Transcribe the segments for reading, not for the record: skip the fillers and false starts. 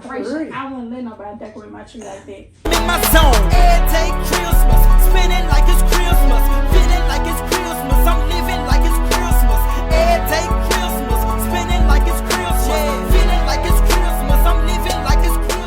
vibration. I wouldn't let nobody decorate my tree like that. In my zone, every day Christmas, spinning like it's Christmas, feeling like it's Christmas, I'm living like it's Christmas. Every day Christmas, spinning like it's Christmas, feeling like it's Christmas, I'm living like it's Christmas.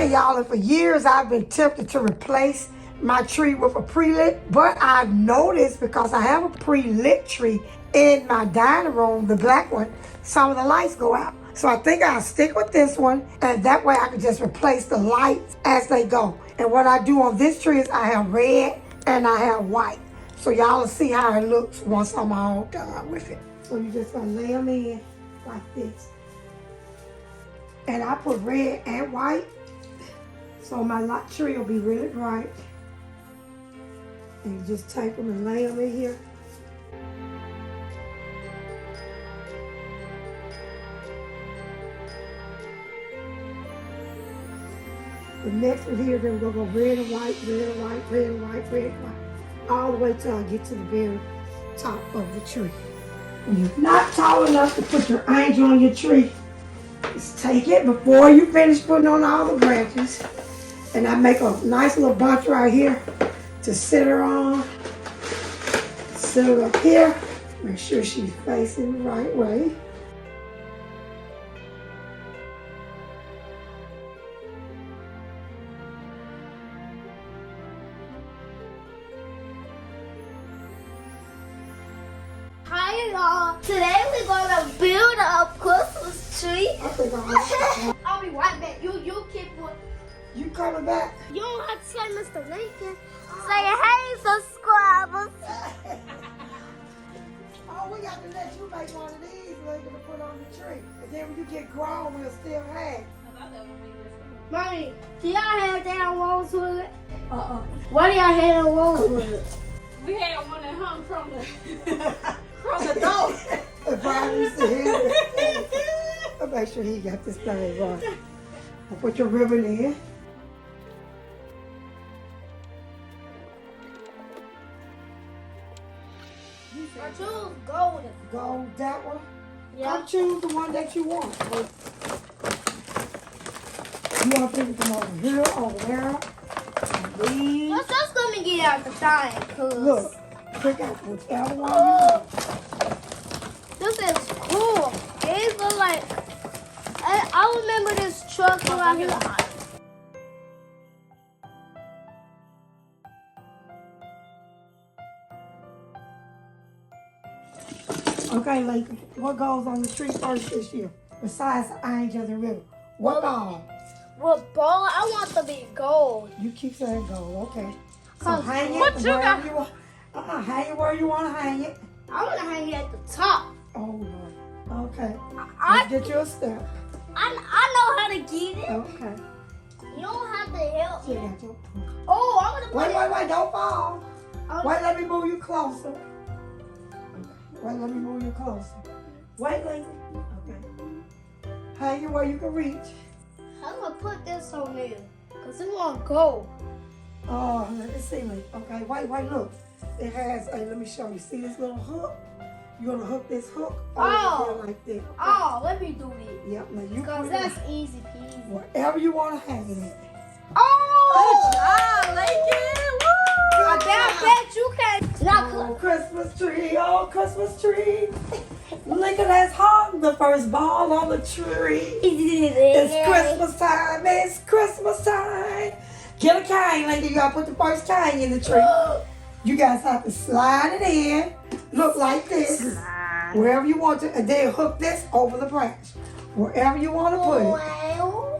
Y'all, and for years I've been tempted to replace my tree with a pre-lit, but I've noticed because I have a pre-lit tree in my dining room, the black one, some of the lights go out. So I think I'll stick with this one, and that way I can just replace the lights as they go. And what I do on this tree is I have red and I have white. So y'all will see how it looks once I'm all done with it. So you just gonna lay them in like this. And I put red and white, so my light tree will be really bright. And you just take them and lay them in here. The next one here, then we're gonna go red and white, red and white, red and white, red and white, all the way till I get to the very top of the tree. When you're not tall enough to put your angel on your tree, just take it before you finish putting on all the branches. And I make a nice little bunch right here to sit her on. Sit her up here. Make sure she's facing the right way. Hi y'all. Today we're gonna build a Christmas tree. I'll be right back. You keep one. You coming back? You don't have to say Mr. Lincoln. Say hey, subscribers. Oh, we got to let you make one of these, Lincoln, to put on the tree. And then when you get grown, we'll still have. Mommy, do y'all have that on Rosewood? What do y'all have on Rosewood? We had one that hung from the door. If I used to hear it, I'll make sure he got this thing right. I'll put your ribbon in. I choose golden. Gold, that one? Yeah. I'll choose the one that you want. You want to pick them over here, over there? These. Let's just gonna get out the thing, cause look, pick out whichever one you want. This is cool. These look like I remember this truck around here. Okay, Lincoln, what goes on the tree first this year? Besides the angel of the river. What ball? What ball? I want to be gold. You keep saying gold, okay. So Cause hang it what you wherever got? you want. Hang it where you want to hang it. I want to hang it at the top. Oh, Lord. Okay. I Let's get you a step. know how to get it. Okay. You don't have to help So you me. got your... Oh, I'm gonna put it. Wait, don't fall. Oh. Wait, let me move you closer. Wait, let me move you closer. Wait, Lincoln. Okay. Hang it where you can reach. I'm gonna put this on there, cause it won't go. Oh, let me see, Lincoln. Okay, wait, look. It has, let me show you. See this little hook? You're gonna hook this hook over here like that. Oh, let me do it. Yep, now you Cause put that's it easy peasy. wherever you want to hang it at. Oh! Ah, Lincoln. Woo! I bet you can't. Not Oh, Christmas tree. Lincoln has hung the first ball on the tree. It's Christmas time. Get a cane, Lincoln. You gotta put the first cane in the tree. You guys have to slide it in. Look like this. Wherever you want to, and then hook this over the branch. Wherever you want to put it. Well,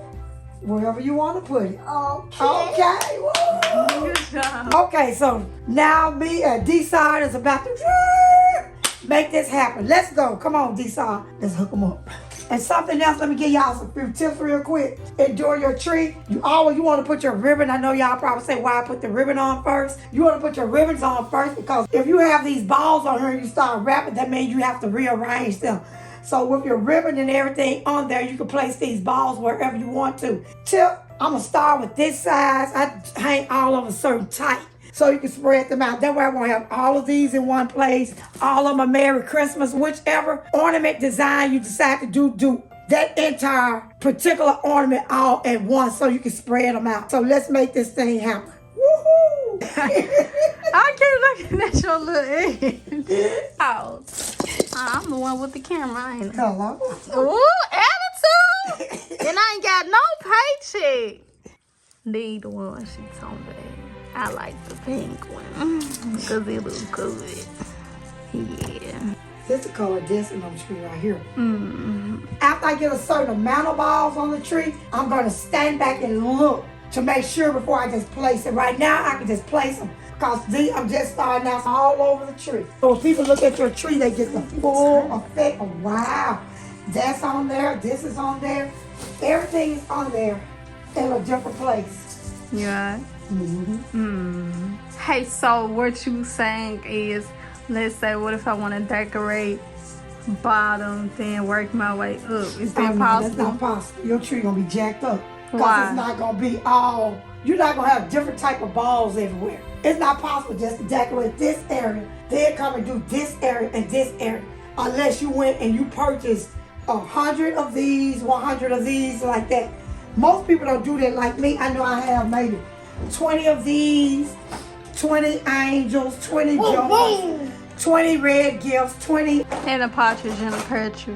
Wherever you want to put it. okay. Okay. Woo. Good job. Okay, so now me and D-Side is about to make this happen. Let's go. Come on, D-Side. Let's hook them up. And something else, let me give y'all some few tips real quick. Endure your tree. You want to put your ribbon. I know y'all probably say, why I put the ribbon on first. You want to put your ribbons on first because if you have these balls on here and you start wrapping, that means you have to rearrange them. So with your ribbon and everything on there, you can place these balls wherever you want to. Tip, I'm going to start with this size. I hang all of a certain type so you can spread them out. That way I won't have all of these in one place. All of them are Merry Christmas, whichever ornament design you decide to do that entire particular ornament all at once so you can spread them out. So let's make this thing happen. Woohoo! I keep looking at your little head. Oh, I'm the one with the camera, ain't I? Hello. Ooh, attitude! And I ain't got no paycheck. Neither one, she's on bad. I like the pink one because it looks good. Yeah. This is the color dancing on the tree right here. After I get a certain amount of balls on the tree, I'm going to stand back and look to make sure before I just place it. Right now, I can just place them because I'm just starting out all over the tree. So when people look at your tree, they get the full effect of, wow, that's on there, this is on there. Everything is on there in a different place. Yeah. Hey, so what you saying is, let's say, what if I want to decorate bottom, then work my way up? Is that No, possible? that's not possible. Your tree gonna be jacked up. Because Why? it's not gonna be all, you're not gonna have different type of balls everywhere. It's not possible just to decorate this area, then come and do this area and this area. Unless you went and you purchased 100 of these, 100 of these, like that. Most people don't do that like me. I know I have maybe 20 of these, 20 angels, 20 jokers, 20 red gifts, 20 And a partridge in a pear tree.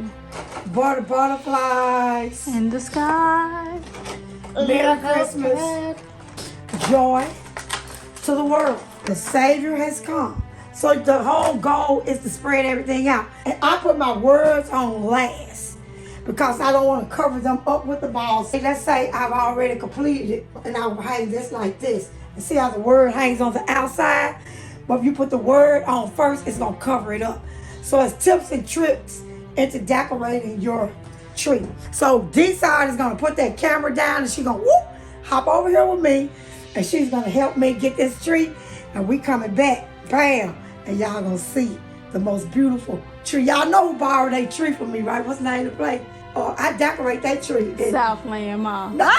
butterflies. In the sky. Merry Christmas. Joy to the world. The Savior has come. So the whole goal is to spread everything out. And I put my words on last because I don't want to cover them up with the balls. Let's say I've already completed it and I will hang this like this. And see how the word hangs on the outside? But if you put the word on first, it's going to cover it up. So it's tips and tricks into decorating your tree. So D-Side is going to put that camera down and she's going to hop over here with me. And she's going to help me get this tree. And we coming back. Bam. And y'all going to see the most beautiful tree. Y'all know who borrowed that tree from me, right? What's the name of the place? I decorate that tree. Southland Mall. No.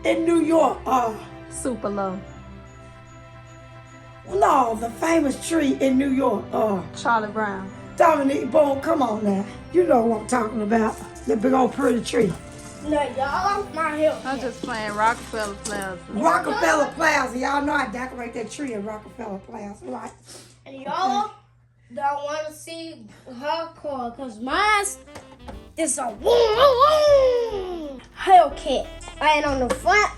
In New York. Super low. No, the famous tree in New York. Charlie Brown. Dominique Bone, come on now. You know what I'm talking about. The big old pretty tree. No, y'all not here. I'm just playing Rockefeller Plaza. Rockefeller Plaza. Y'all know I decorate that tree at Rockefeller Plaza, right? And y'all don't want to see her car because mine's It's a Hellcat. And on the front,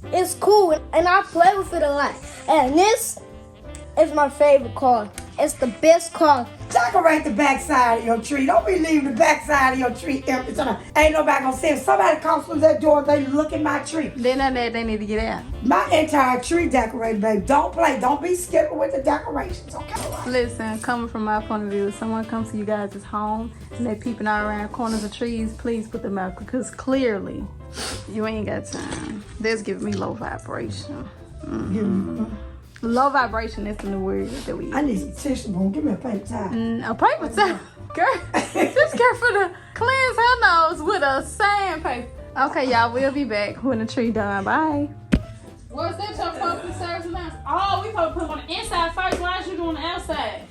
it's cool, and I play with it a lot. And this is my favorite car. It's the best car. Decorate the backside of your tree. Don't be leaving the backside of your tree empty. Ain't nobody gonna see. If somebody comes through that door, they look at my tree. Then that they need to get out. My entire tree decorated, baby. Don't play. Don't be skipping with the decorations, okay? Listen, coming from my point of view, if someone comes to you guys' home and they're peeping out around corners of trees, please put them out because clearly you ain't got time. That's giving me low vibration. Low vibration is the new word that we use. I need some tissue, boom. Give me a paper towel. A paper towel. Girl, this girl finna cleanse her nose with a sandpaper. Okay, y'all, we'll be back when the tree done. Bye. What's that your pumpkin service announcement? Oh, we supposed to put them on the inside first. Why aren't you doing the outside?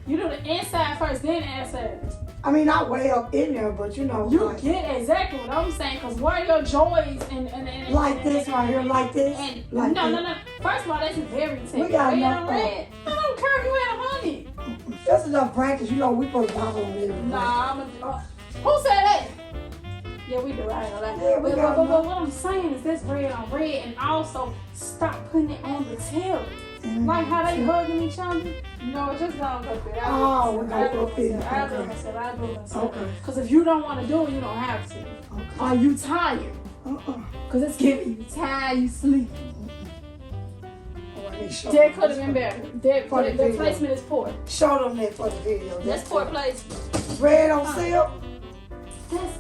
You do the inside first, then the outside. I mean, not way up in there, but you know. You like, get exactly what I'm saying, because where are your joys and like this right here, like this. And like no. this. First of all, that's very technical. We got Red enough on red. I don't care if you had 100. That's enough practice. You know, we put a bottle on there. Nah, who said that? Yeah, we do. I ain't gonna lie. Yeah, we got but what I'm saying is this red on red, and also stop putting it on the tail. Like how they hugging each other. No, just don't go through that. Oh, we gotta go through it. I do it myself. Okay. Because if you don't want to do it, you don't have to. Okay. Are you tired? Because it's giving you tired, you sleepy. That could have been better. The placement is poor. Show them that for the video. That's poor placement. Red on silk. That's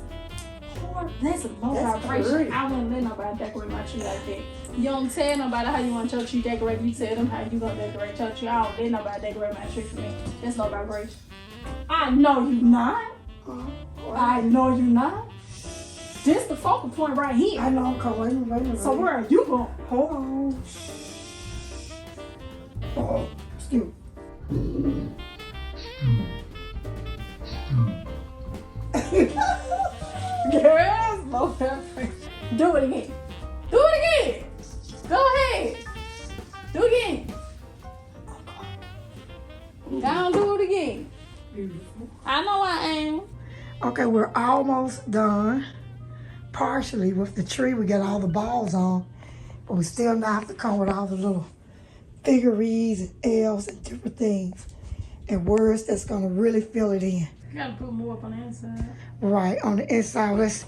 poor. That's a low vibration. Pretty. I wouldn't let nobody decorate my tree like that. You don't tell nobody how you want your tree decorated. You tell them how you gonna decorate your tree. I don't let nobody decorate my tree for me. That's low vibration. I know you not. I know you not. This the focal point right here. I know. Come on. So where are you going? Hold on. Oh, excuse me. Girls, low vibration. Do it again. Do it again. Go ahead. Do it again. Don't do it again. Beautiful. I know I am. Okay, we're almost done. Partially with the tree. We got all the balls on. But we still now have to come with all the little figurines and elves and different things. And words that's going to really fill it in. You gotta put more up on the inside. Right, on the inside. Let's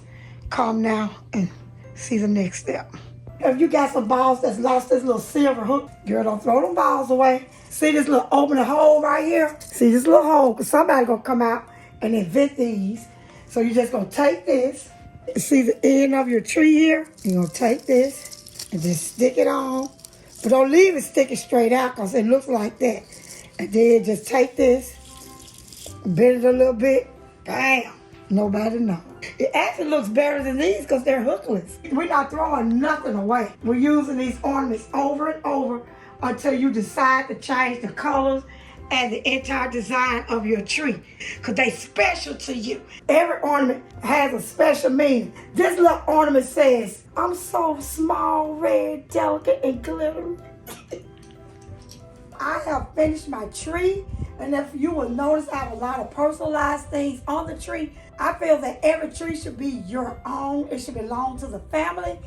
come now and see the next step. If you got some balls that's lost this little silver hook, girl, don't throw them balls away. See this little opening hole right here? See this little hole, because somebody gonna come out and invent these. So you just gonna take this. See the end of your tree here? You're gonna take this and just stick it on. But don't leave it sticking straight out, because it looks like that. And then just take this, bend it a little bit, bam. Nobody knows. It actually looks better than these because they're hookless. We're not throwing nothing away. We're using these ornaments over and over until you decide to change the colors and the entire design of your tree, because they special to you. Every ornament has a special meaning. This little ornament says, I'm so small, red, delicate, and glittering. I have finished my tree, and if you will notice, I have a lot of personalized things on the tree. I feel that every tree should be your own. It should belong to the family.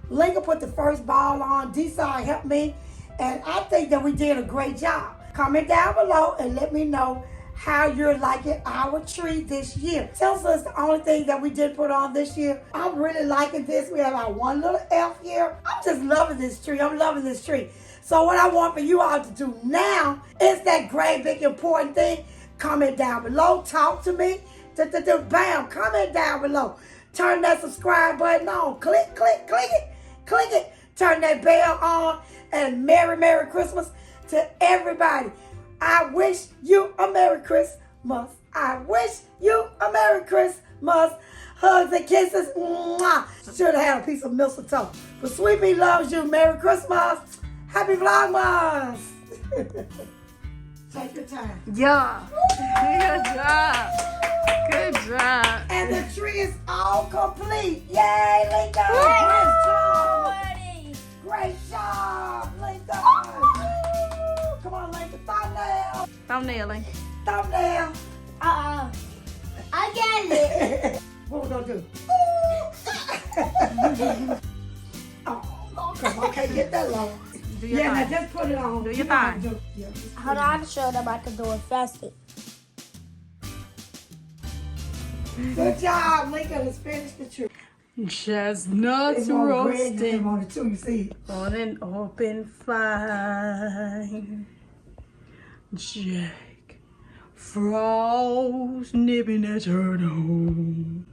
Linga put the first ball on. D-Side helped me, and I think that we did a great job. Comment down below and let me know how you're liking our tree this year. Tell us the only thing that we did put on this year. I'm really liking this. We have our one little elf here. I'm just loving this tree. I'm loving this tree. So what I want for you all to do now is that great big important thing. Comment down below. Talk to me. Bam. Comment down below. Turn that subscribe button on. Click it. Click it. Turn that bell on. And Merry Christmas to everybody. I wish you a Merry Christmas. I wish you a Merry Christmas. Hugs and kisses. Mwah. Should have had a piece of mistletoe. But Sweet Bee loves you. Merry Christmas. Happy Vlogmas. Take your time. Yeah. Good job. Good job. And the tree is all complete. Yay, Linda. Great job. Great job, Linda. Come on, Linda. Thumbnail. Thumbnailing. Thumbnail. I get it. do? Oh, come on, I can't get that low. Do your Yeah, now thing. just put it on. Do your You know how to thing. do it. Yeah, just put Hold it on, I can show them I can do it faster. Good job, Lincoln. Let's finish the tree. Chestnuts It's more red than roasting on it too, you see. on an open fire. Jack Frost nipping at turtles.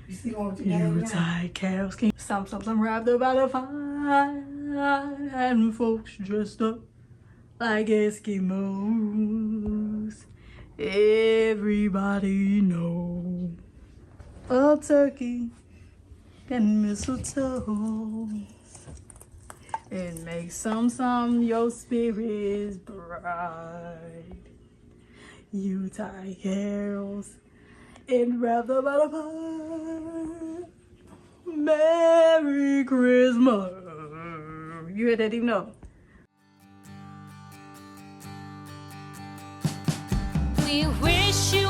You see what you got Yuletide carols came. Some wrapped about a fire. And folks dressed up like Eskimos. Everybody knows a turkey and mistletoe. It makes some your spirits bright. Yuletide carols and wrapped about a fire. Merry Christmas. You heard that even know? We wish you